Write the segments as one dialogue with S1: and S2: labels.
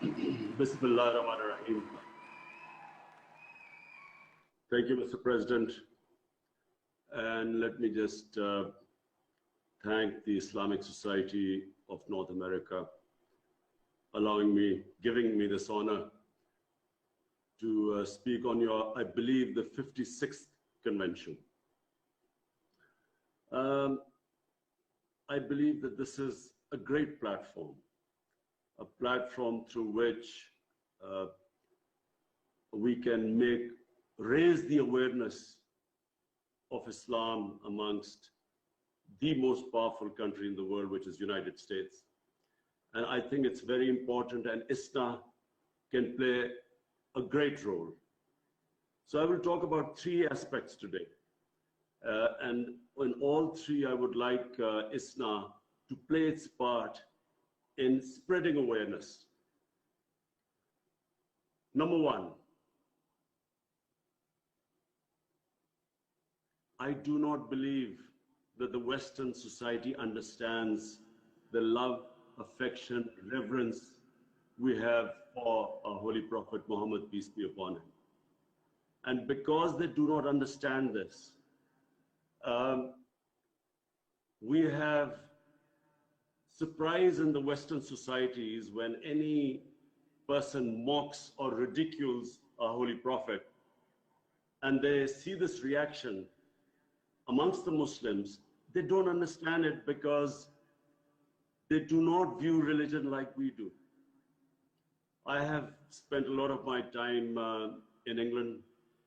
S1: Bismillah ar-Rahman ar-Rahim. Thank you, Mr. President. And let me just thank the Islamic Society of North America giving me this honor to speak on your, I believe, the 56th convention. I believe that this is a great platform, a platform through which we can raise the awareness of Islam amongst the most powerful country in the world, which is United States. And I think it's very important, and ISNA can play a great role. So I will talk about three aspects today. And in all three, I would like ISNA to play its part in spreading awareness. Number one, I do not believe that the Western society understands the love, affection, reverence we have for our Holy Prophet Muhammad, peace be upon him. And because they do not understand this, we have surprise in the Western societies when any person mocks or ridicules our Holy Prophet, and they see this reaction amongst the Muslims. They don't understand it because they do not view religion like we do. I have spent a lot of my time in England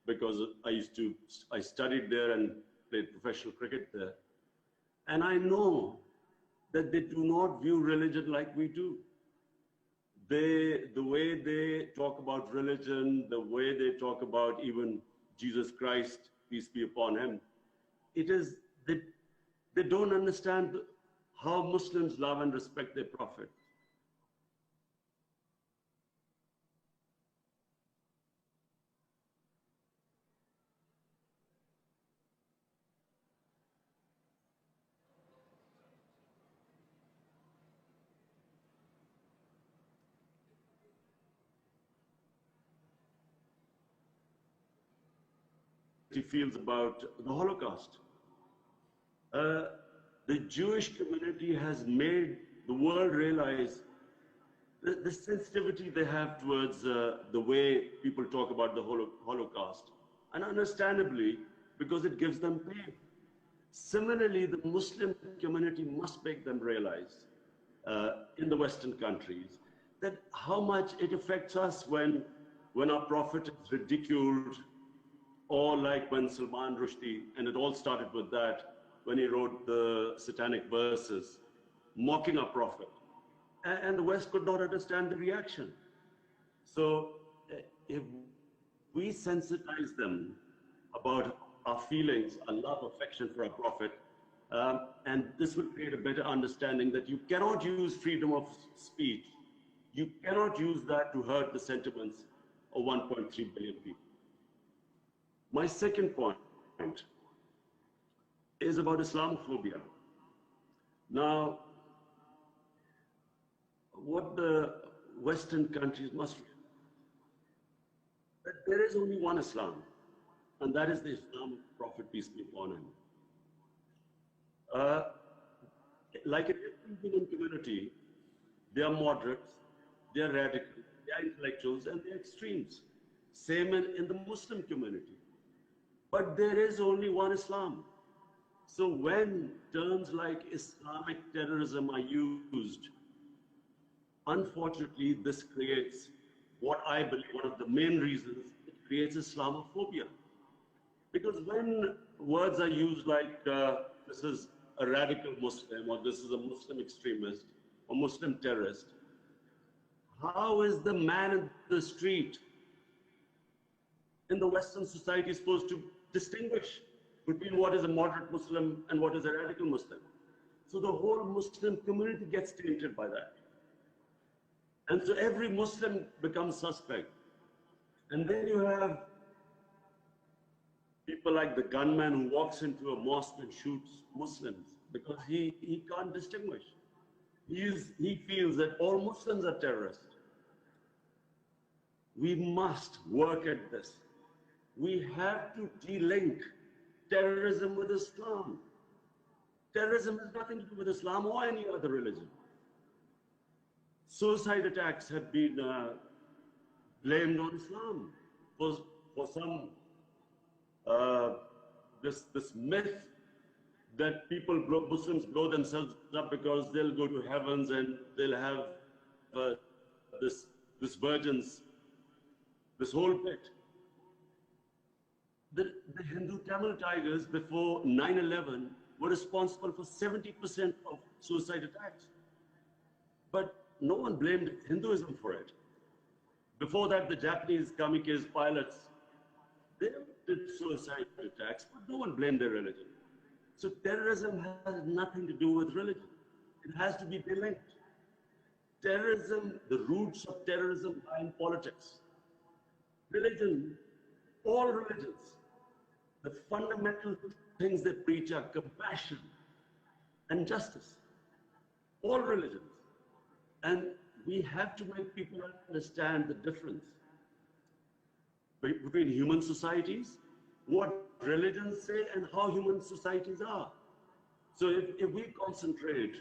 S1: because I studied there and played professional cricket there. And I know that they do not view religion like we do. The way they talk about religion, the way they talk about even Jesus Christ, peace be upon him, they don't understand how Muslims love and respect their Prophet. He feels about the Holocaust. The Jewish community has made the world realize the sensitivity they have towards the way people talk about the Holocaust, and understandably, because it gives them pain. Similarly, the Muslim community must make them realize in the Western countries that how much it affects us when our Prophet is ridiculed, or like when Salman Rushdie, and it all started with that, when he wrote the satanic verses, mocking our Prophet. And the West could not understand the reaction. So if we sensitize them about our feelings, our love, affection for our Prophet, and this will create a better understanding that you cannot use freedom of speech. You cannot use that to hurt the sentiments of 1.3 billion people. My second point is about Islamophobia. Now, what the Western countries must realize, that there is only one Islam, and that is the Islam of Prophet, peace be upon him. Like in every human community, they are moderates, they are radicals, they are intellectuals, and they are extremes. Same in the Muslim community. But there is only one Islam. So when terms like Islamic terrorism are used, unfortunately, this creates what I believe one of the main reasons it creates Islamophobia. Because when words are used like this is a radical Muslim, or this is a Muslim extremist, or Muslim terrorist, how is the man in the street in the Western society supposed to distinguish between what is a moderate Muslim and what is a radical Muslim? So the whole Muslim community gets tainted by that. And so every Muslim becomes suspect. And then you have people like the gunman who walks into a mosque and shoots Muslims because he can't distinguish. He feels that all Muslims are terrorists. We must work at this. We have to de-link terrorism with Islam. Terrorism has nothing to do with Islam or any other religion. Suicide attacks have been blamed on Islam for some this myth that Muslims blow themselves up because they'll go to heavens and they'll have this virgins, this whole bit. The Hindu Tamil Tigers before 9/11 were responsible for 70% of suicide attacks. But no one blamed Hinduism for it. Before that, the Japanese kamikaze pilots, they did suicide attacks, but no one blamed their religion. So terrorism has nothing to do with religion. It has to be delinked. Terrorism, the roots of terrorism are in politics. Religion, all religions, the fundamental things they preach are compassion and justice. All religions. And we have to make people understand the difference between human societies, what religions say, and how human societies are. So if we concentrate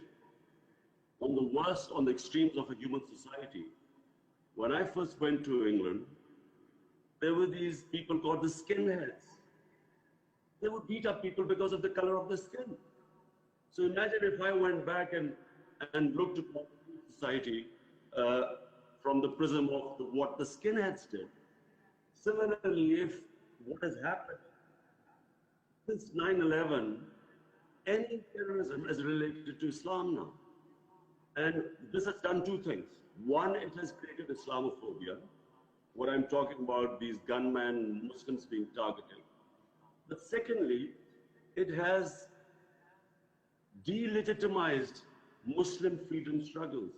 S1: on the worst, on the extremes of a human society, when I first went to England, there were these people called the skinheads. They would beat up people because of the color of the skin. So imagine if I went back and looked at society from the prism of what the skinheads did. Similarly, if what has happened since 9/11, any terrorism is related to Islam now. And this has done two things. One, it has created Islamophobia. What I'm talking about, these gunmen, Muslims being targeted. But secondly, it has delegitimized Muslim freedom struggles.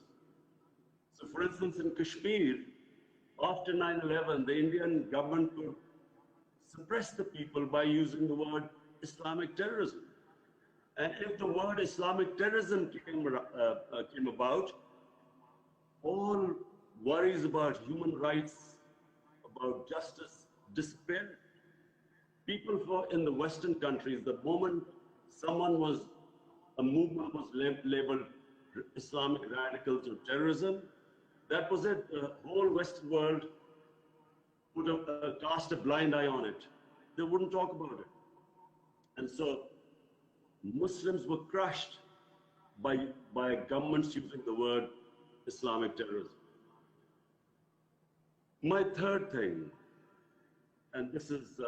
S1: So for instance, in Kashmir, after 9/11, the Indian government could suppress the people by using the word Islamic terrorism. And if the word Islamic terrorism came about, all worries about human rights, about justice disappeared. People in the Western countries, the moment a movement was labeled Islamic radicals or terrorism, that was it. The whole Western world would cast a blind eye on it. They wouldn't talk about it. And so Muslims were crushed by governments using the word Islamic terrorism. My third thing, and this is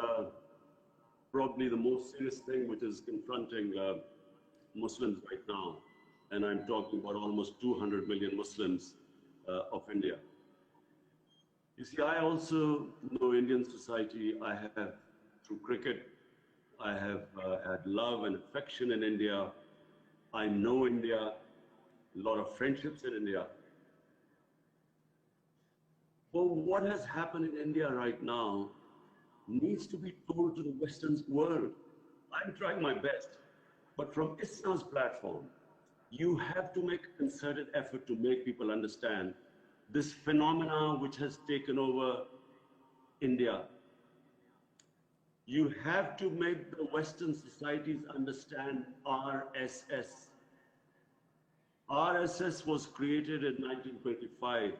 S1: probably the most serious thing which is confronting Muslims right now, and I'm talking about almost 200 million Muslims of India. You see, I also know Indian society. I have, through cricket, I have had love and affection in India. I know India, a lot of friendships in India. Well, what has happened in India right now needs to be told to the Western world. I'm trying my best, but from ISNA's platform, you have to make a concerted effort to make people understand this phenomena which has taken over India. You have to make the Western societies understand RSS. RSS was created in 1925.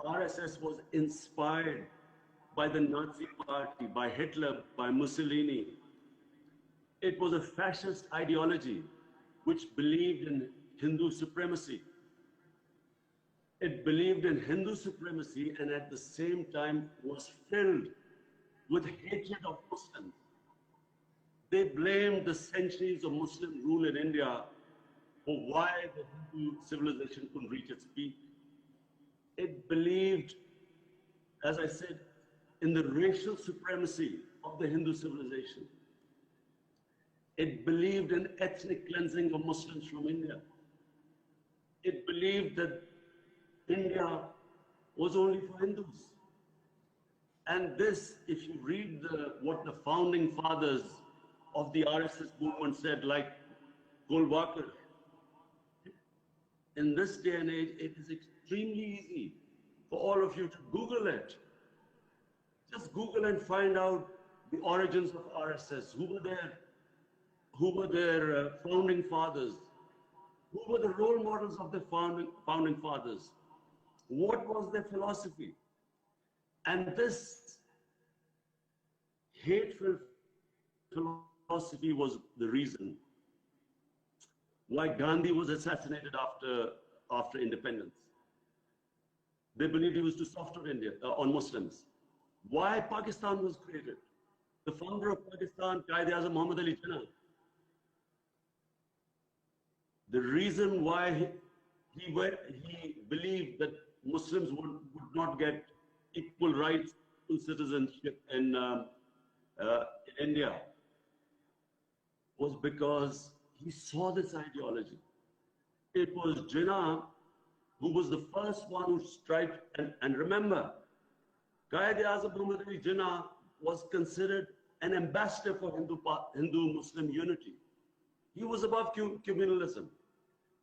S1: RSS was inspired by the Nazi Party, by Hitler, by Mussolini. It was a fascist ideology which believed in Hindu supremacy. It believed in Hindu supremacy and at the same time was filled with hatred of Muslims. They blamed the centuries of Muslim rule in India for why the Hindu civilization couldn't reach its peak. It believed, as I said, in the racial supremacy of the Hindu civilization. It believed in ethnic cleansing of Muslims from India. It believed that India was only for Hindus. And this, if you read what the founding fathers of the RSS movement said, like Golwalkar, in this day and age, it is extremely easy for all of you to Google it. Just Google and find out the origins of RSS. Who were their founding fathers? Who were the role models of the founding fathers? What was their philosophy? And this hateful philosophy was the reason why Gandhi was assassinated after independence. They believed he was too soft on India, on Muslims. Why Pakistan was created? The founder of Pakistan, Quaid-e-Azam Muhammad Ali Jinnah. The reason why he believed that Muslims would not get equal rights to citizenship in India was because he saw this ideology. It was Jinnah who was the first one who strived, and remember, Quaid-e-Azam Muhammad Ali Jinnah was considered an ambassador for Hindu-Muslim unity. He was above communalism.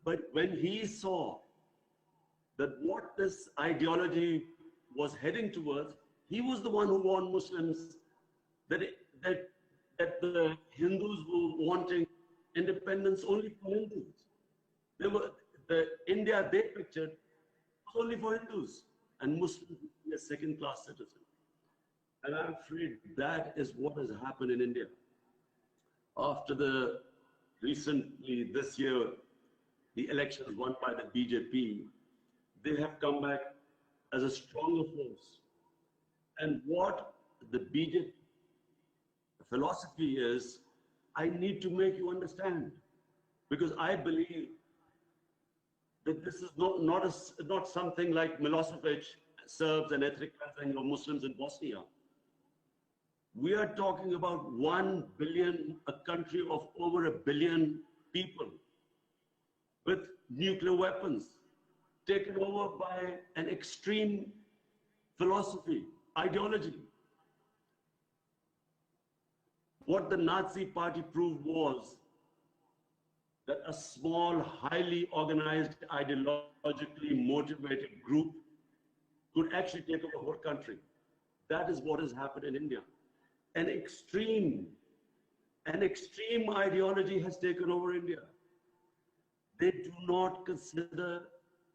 S1: But when he saw that what this ideology was heading towards, he was the one who warned Muslims that the Hindus were wanting independence only for Hindus. The India they pictured was only for Hindus, and Muslims would be a second-class citizen. And I'm afraid that is what has happened in India. After recently this year, the elections won by the BJP, they have come back as a stronger force. And what the BJP philosophy is, I need to make you understand, because I believe that this is not something like Milosevic, Serbs and ethnic cleansing of Muslims in Bosnia. We are talking about 1 billion, a country of over 1 billion people with nuclear weapons, taken over by an extreme philosophy, ideology. What the Nazi party proved was that a small, highly organized, ideologically motivated group could actually take over the whole country. That is what has happened in India. An extreme ideology has taken over India. They do not consider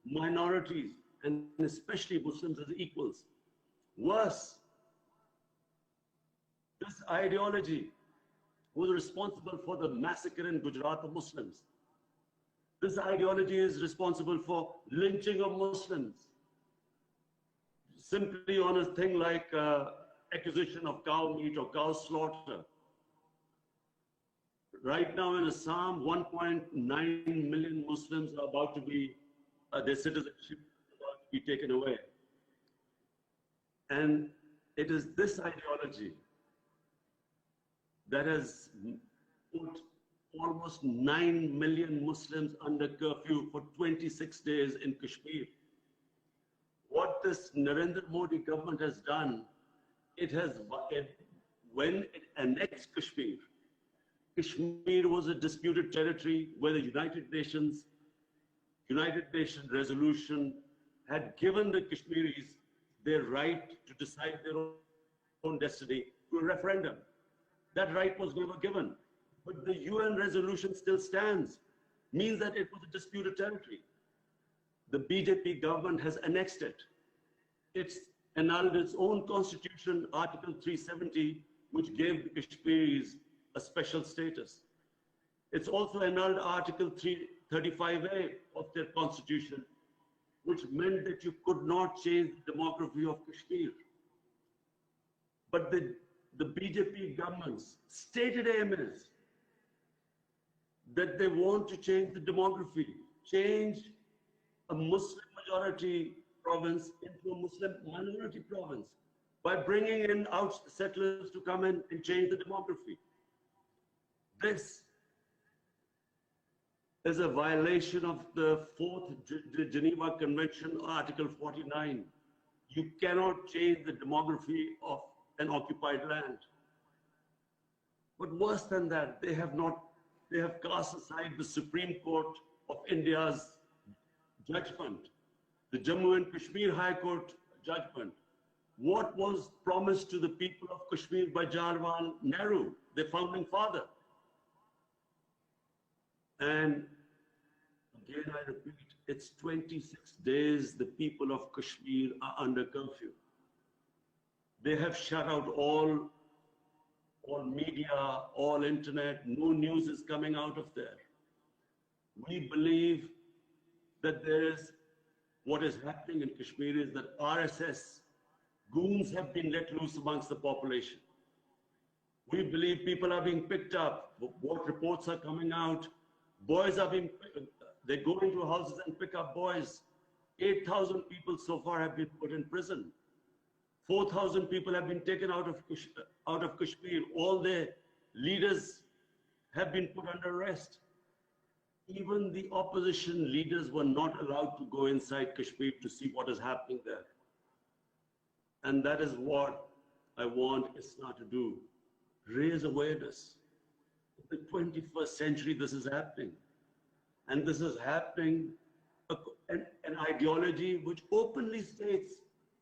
S1: minorities, and especially Muslims, as equals. Worse, this ideology was responsible for the massacre in Gujarat of Muslims. This ideology is responsible for lynching of Muslims, simply on a thing like acquisition of cow meat or cow slaughter. Right now in Assam, 1.9 million Muslims are about to be, their citizenship about to be taken away. And it is this ideology that has put almost 9 million Muslims under curfew for 26 days in Kashmir. What this Narendra Modi government has done, when it annexed Kashmir, Kashmir was a disputed territory where the United Nations resolution had given the Kashmiris their right to decide their own destiny through a referendum. That right was never given. But the UN resolution still stands, means that it was a disputed territory. The BJP government has annexed it. It's annulled its own constitution, Article 370, which gave the Kashmiris a special status. It's also annulled Article 335A of their constitution, which meant that you could not change the demography of Kashmir. But the BJP government's stated aim is that they want to change the demography, change a Muslim majority province into a Muslim minority province by bringing in settlers to come in and change the demography. This is a violation of the 4th Geneva Convention, Article 49. You cannot change the demography of an occupied land. But worse than that, they have cast aside the Supreme Court of India's judgment the Jammu and Kashmir High Court judgment. What was promised to the people of Kashmir by Jawaharlal Nehru, the founding father? And again, I repeat, it's 26 days the people of Kashmir are under curfew. They have shut out all media, all internet, no news is coming out of there. We believe that what is happening in Kashmir is that RSS goons have been let loose amongst the population. We believe people are being picked up. What reports are coming out? Boys are they go into houses and pick up boys. 8,000 people so far have been put in prison. 4,000 people have been taken out of Kashmir. All their leaders have been put under arrest. Even the opposition leaders were not allowed to go inside Kashmir to see what is happening there. And that is what I want ISNA to do. Raise awareness. In the 21st century, this is happening. And this is happening, an ideology which openly states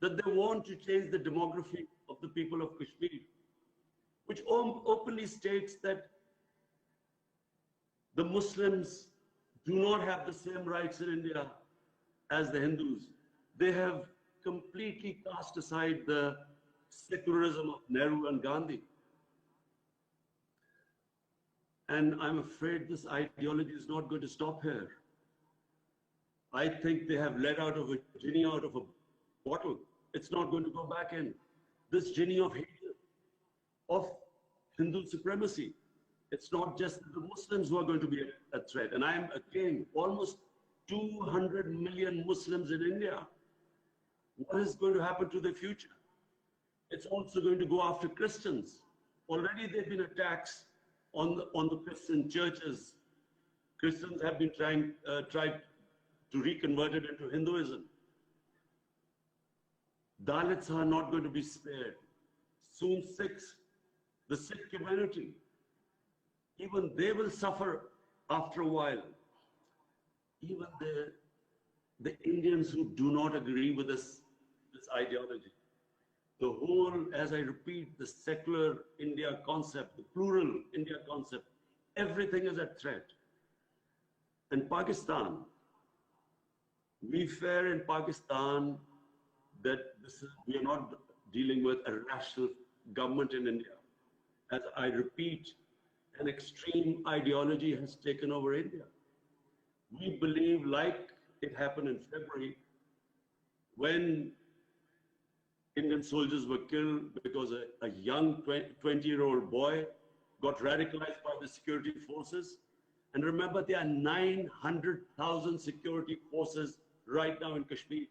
S1: that they want to change the demography of the people of Kashmir, which openly states that the Muslims do not have the same rights in India as the Hindus. They have completely cast aside the secularism of Nehru and Gandhi. And I'm afraid this ideology is not going to stop here. I think they have let out of a genie out of a bottle. It's not going to go back in. This genie of hate, of Hindu supremacy. It's not just the Muslims who are going to be a threat. And I'm again, almost 200 million Muslims in India. What is going to happen to their future? It's also going to go after Christians. Already there have been attacks on the Christian churches. Christians have been tried to reconvert it into Hinduism. Dalits are not going to be spared. Soon Sikhs, the Sikh community, even they will suffer after a while. Even the Indians who do not agree with this ideology. The whole, as I repeat, the secular India concept, the plural India concept, everything is at threat. And Pakistan, we fear in Pakistan that we are not dealing with a rational government in India. As I repeat, an extreme ideology has taken over India. We believe, like it happened in February, when Indian soldiers were killed because a young 20-year-old boy got radicalized by the security forces. And remember, there are 900,000 security forces right now in Kashmir.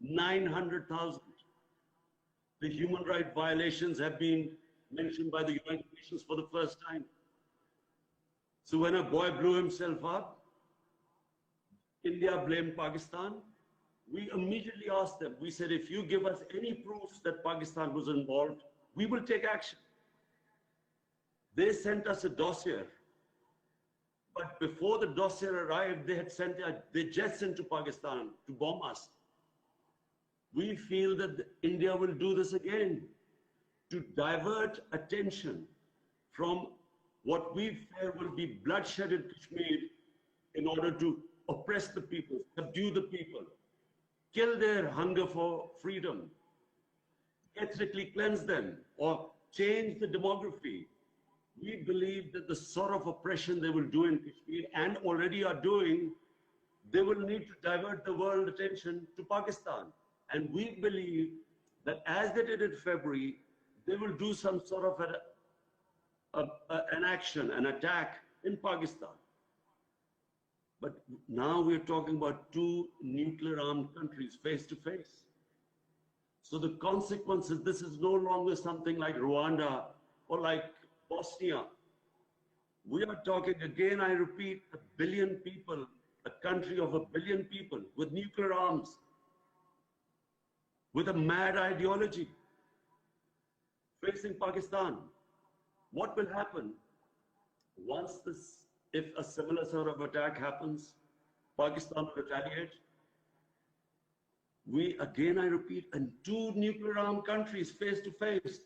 S1: 900,000. The human rights violations have been mentioned by the United Nations for the first time. So when a boy blew himself up, India blamed Pakistan. We immediately asked them, we said, if you give us any proofs that Pakistan was involved, we will take action. They sent us a dossier. But before the dossier arrived, they had sent their jets into Pakistan to bomb us. We feel that India will do this again to divert attention from what we fear will be bloodshed in Kashmir in order to oppress the people, subdue the people, kill their hunger for freedom, ethnically cleanse them, or change the demography. We believe that the sort of oppression they will do in Kashmir and already are doing, they will need to divert the world attention to Pakistan. And we believe that as they did in February, they will do some sort of an action, an attack in Pakistan. But now we're talking about two nuclear-armed countries face to face. So the consequences, this is no longer something like Rwanda or like Bosnia. We are talking, again, I repeat, 1 billion people, a country of 1 billion people with nuclear arms, with a mad ideology facing Pakistan. What will happen once this, if a similar sort of attack happens, Pakistan will retaliate. We, again, I repeat, and two nuclear armed countries face to face.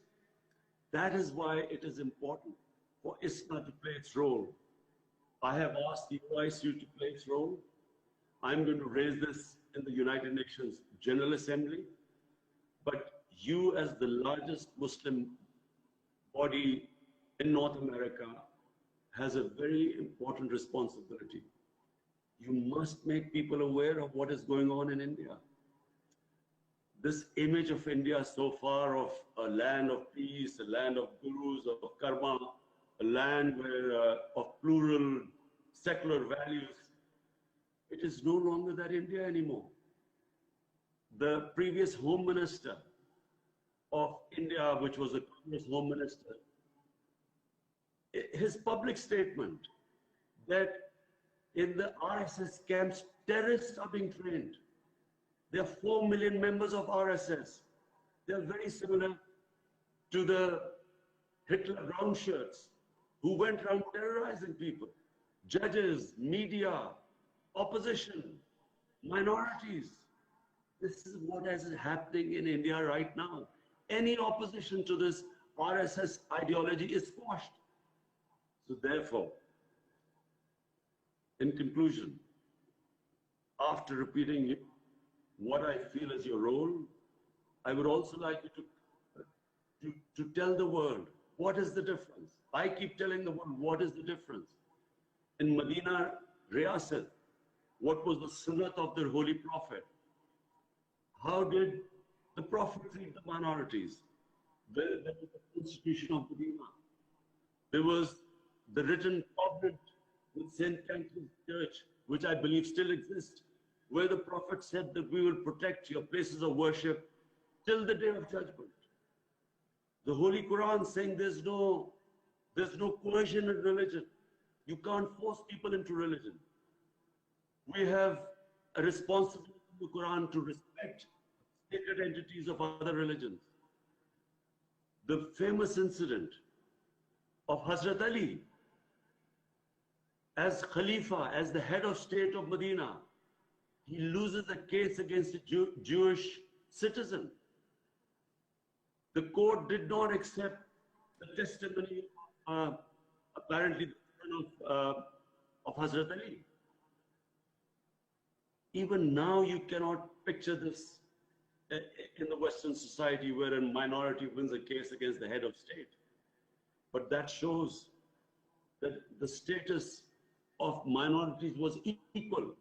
S1: That is why it is important for ISNA to play its role. I have asked the OICU to play its role. I'm going to raise this in the United Nations General Assembly. But you, as the largest Muslim body in North America, has a very important responsibility. You must make people aware of what is going on in India. This image of India so far of a land of peace, a land of gurus, of karma, a land where, of plural secular values, it is no longer that India anymore. The previous Home Minister of India, which was a Congress Home Minister, his public statement that in the RSS camps, terrorists are being trained. There are 4 million members of RSS. They are very similar to the Hitler brown shirts who went around terrorizing people. Judges, media, opposition, minorities. This is what is happening in India right now. Any opposition to this RSS ideology is squashed. So therefore, in conclusion, after repeating what I feel is your role, I would also like you to tell the world, what is the difference? I keep telling the world, what is the difference? In Medina, Riyasat, what was the sunnat of their holy prophet? How did the prophet treat the minorities? There was the constitution of Medina. There was the written covenant with St. Catherine's Church, which I believe still exists, where the prophet said that we will protect your places of worship till the day of judgment. The Holy Quran saying there's no coercion in religion. You can't force people into religion. We have a responsibility in the Quran to respect sacred entities of other religions. The famous incident of Hazrat Ali as Khalifa, as the head of state of Medina, he loses a case against a Jewish citizen. The court did not accept the testimony, apparently, of Hazrat Ali. Even now, you cannot picture this in the Western society where a minority wins a case against the head of state. But that shows that the status of minorities was equal.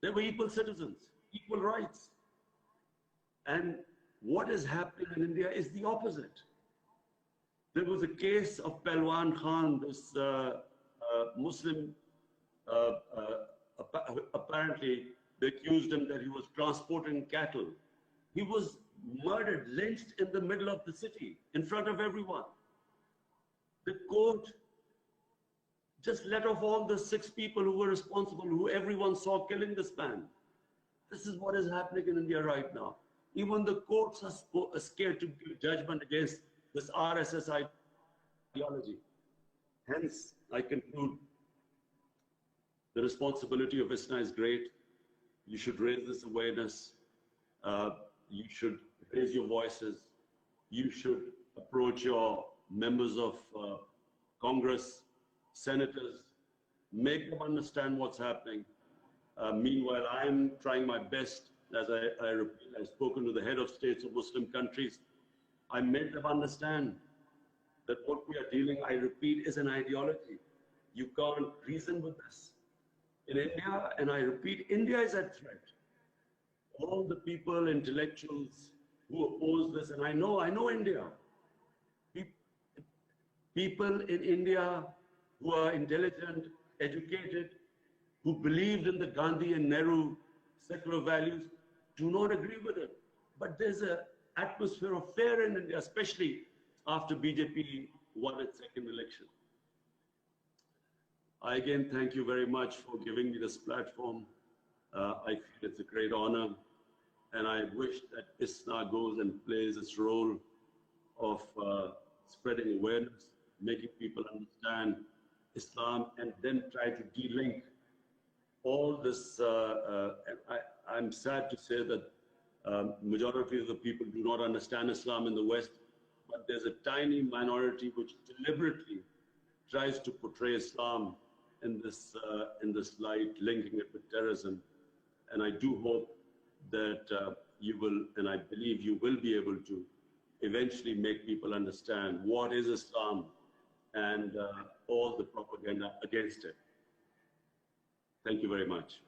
S1: They were equal citizens, equal rights. And what is happening in India is the opposite. There was a case of Pelwan Khan, this Muslim, apparently they accused him that he was transporting cattle. He was murdered, lynched in the middle of the city, in front of everyone. The court just let off all the 6 people who were responsible, who everyone saw killing this man. This is what is happening in India right now. Even the courts are scared to give judgment against this RSS ideology. Hence, I conclude, the responsibility of ISNA is great. You should raise this awareness. You should raise your voices. You should approach your members of Congress, senators, make them understand what's happening. Meanwhile, I'm trying my best, as I repeat, I've spoken to the head of states of Muslim countries. I made them understand that what we are dealing, I repeat, is an ideology. You can't reason with this. In India, and I repeat, India is at threat. All the people, intellectuals who oppose this, and I know India. People in India who are intelligent, educated, who believed in the Gandhi and Nehru secular values, do not agree with it. But there's an atmosphere of fear in India, especially after BJP won its second election. I again thank you very much for giving me this platform. I feel it's a great honor, and I wish that ISNA goes and plays its role of spreading awareness, making people understand Islam, and then try to de-link all this. I'm sad to say that Majority of the people do not understand Islam in the West, but there's a tiny minority which deliberately tries to portray Islam in this light, linking it with terrorism. And I do hope that you will, and I believe you will be able to eventually make people understand what is Islam and all the propaganda against it. Thank you very much.